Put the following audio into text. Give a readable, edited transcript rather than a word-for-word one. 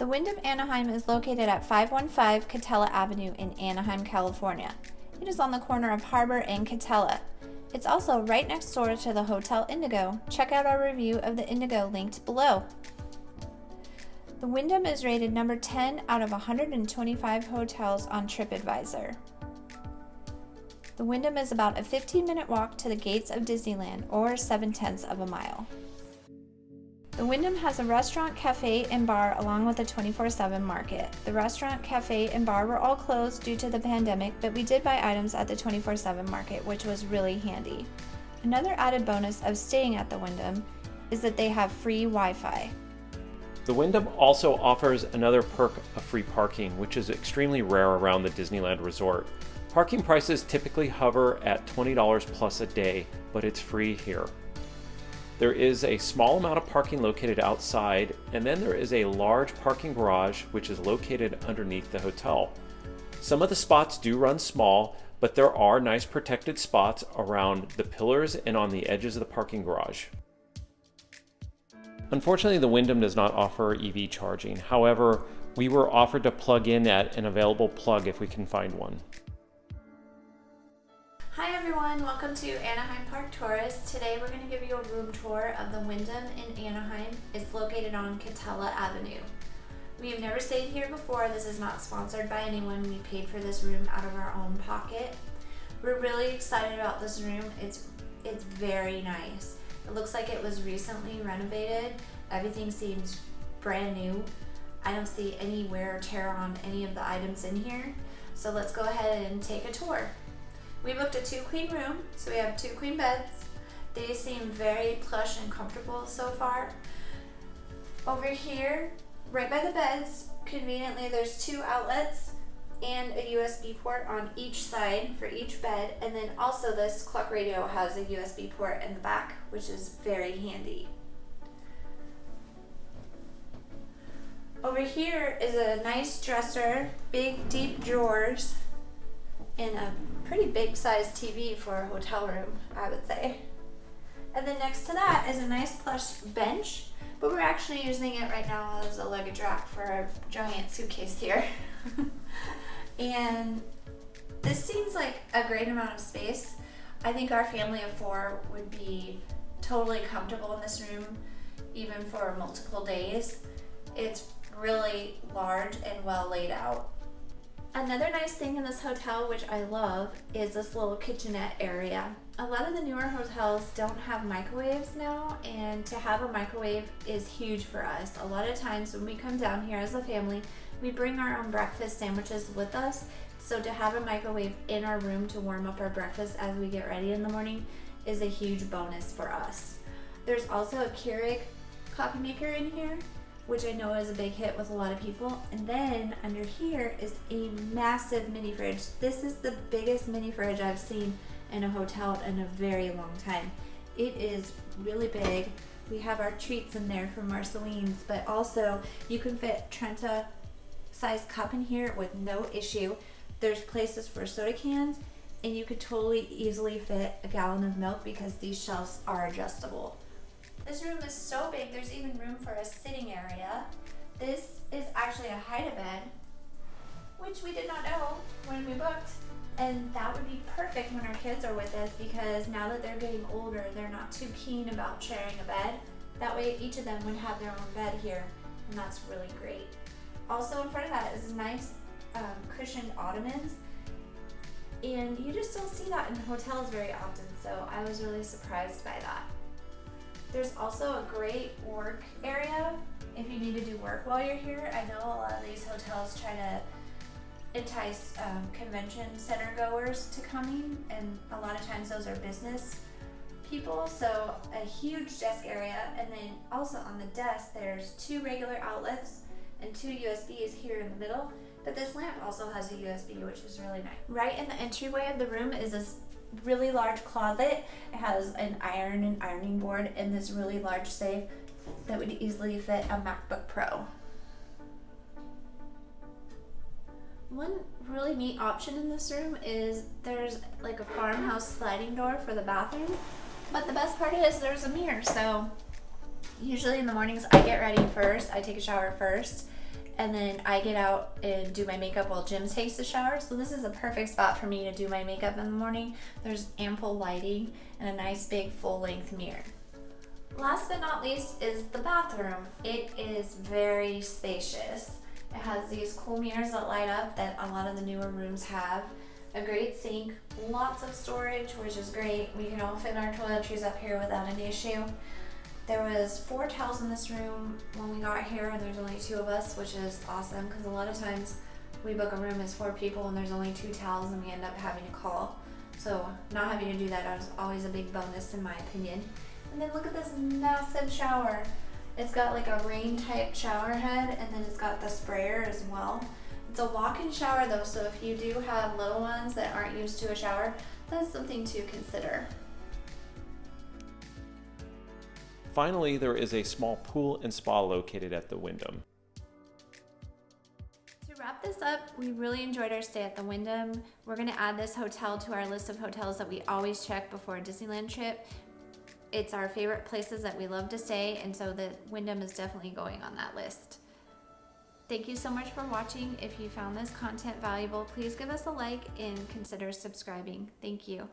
The Wyndham Anaheim is located at 515 Katella Avenue in Anaheim, California. It is on the corner of Harbor and Katella. It's also right next door to the Hotel Indigo. Check out our review of the Indigo linked below. The Wyndham is rated number 10 out of 125 hotels on TripAdvisor. The Wyndham is about a 15-minute walk to the gates of Disneyland, or 7/10 of a mile. The Wyndham has a restaurant, cafe, and bar along with a 24/7 market. The restaurant, cafe, and bar were all closed due to the pandemic, but we did buy items at the 24/7 market, which was really handy. Another added bonus of staying at the Wyndham is that they have free Wi-Fi. The Wyndham also offers another perk of free parking, which is extremely rare around the Disneyland resort. Parking prices typically hover at $20 plus a day, but it's free here. There is a small amount of parking located outside, and then there is a large parking garage which is located underneath the hotel. Some of the spots do run small, but there are nice protected spots around the pillars and on the edges of the parking garage. Unfortunately, the Wyndham does not offer EV charging. However, we were offered to plug in at an available plug if we can find one. Hi everyone, welcome to Anaheim Park Tourist. Today we're going to give you a room tour of the Wyndham in Anaheim. It's located on Katella Avenue. We have never stayed here before. This is not sponsored by anyone. We paid for this room out of our own pocket. We're really excited about this room. It's very nice. It looks like it was recently renovated. Everything seems brand new. I don't see any wear or tear on any of the items in here. So let's go ahead and take a tour. We booked a 2-queen room, so we have 2 queen beds. They seem very plush and comfortable so far. Over here, right by the beds, conveniently there's 2 outlets and a USB port on each side for each bed, and then also this clock radio has a USB port in the back, which is very handy. Over here is a nice dresser, big deep drawers, and a pretty big sized TV for a hotel room, I would say. And then next to that is a nice plush bench, but we're actually using it right now as a luggage rack for a giant suitcase here. And this seems like a great amount of space. I think our family of 4 would be totally comfortable in this room, even for multiple days. It's really large and well laid out. Another nice thing in this hotel, which I love, is this little kitchenette area. A lot of the newer hotels don't have microwaves now, and to have a microwave is huge for us. A lot of times when we come down here as a family, we bring our own breakfast sandwiches with us, so to have a microwave in our room to warm up our breakfast as we get ready in the morning is a huge bonus for us. There's also a Keurig coffee maker in here, which I know is a big hit with a lot of people. And then under here is a massive mini fridge. This is the biggest mini fridge I've seen in a hotel in a very long time. It is really big. We have our treats in there for Marcelines, but also you can fit Trenta size cup in here with no issue. There's places for soda cans, and you could totally easily fit a gallon of milk because these shelves are adjustable. This room is so big, there's even room for a sitting area. This is actually a hide-a-bed, which we did not know when we booked. And that would be perfect when our kids are with us, because now that they're getting older, they're not too keen about sharing a bed. That way each of them would have their own bed here, and that's really great. Also in front of that is nice cushioned ottomans. And you just don't see that in hotels very often, so I was really surprised by that. There's also a great work area if you need to do work while you're here. I know a lot of these hotels try to entice convention center goers to coming, and a lot of times those are business people. So a huge desk area, and then also on the desk there's 2 regular outlets and 2 USBs here in the middle. But this lamp also has a USB, which is really nice. Right in the entryway of the room is this really large closet. It has an iron and ironing board and this really large safe that would easily fit a MacBook Pro. One really neat option in this room is there's like a farmhouse sliding door for the bathroom, but the best part is there's a mirror. So usually in the mornings I get ready first, I take a shower first, and then I get out and do my makeup while Jim takes the shower. So this is a perfect spot for me to do my makeup in the morning. There's ample lighting and a nice big full-length mirror. Last but not least is the bathroom. It is very spacious. It has these cool mirrors that light up that a lot of the newer rooms have. A great sink, lots of storage, which is great. We can all fit our toiletries up here without an issue. There was 4 towels in this room when we got here, and there's only 2 of us, which is awesome because a lot of times we book a room as 4 people and there's only 2 towels and we end up having to call. So not having to do that is always a big bonus in my opinion. And then look at this massive shower. It's got like a rain type shower head, and then it's got the sprayer as well. It's a walk-in shower though, so if you do have little ones that aren't used to a shower, that's something to consider. Finally, there is a small pool and spa located at the Wyndham. To wrap this up, we really enjoyed our stay at the Wyndham. We're going to add this hotel to our list of hotels that we always check before a Disneyland trip. It's our favorite places that we love to stay, and so the Wyndham is definitely going on that list. Thank you so much for watching. If you found this content valuable, please give us a like and consider subscribing. Thank you.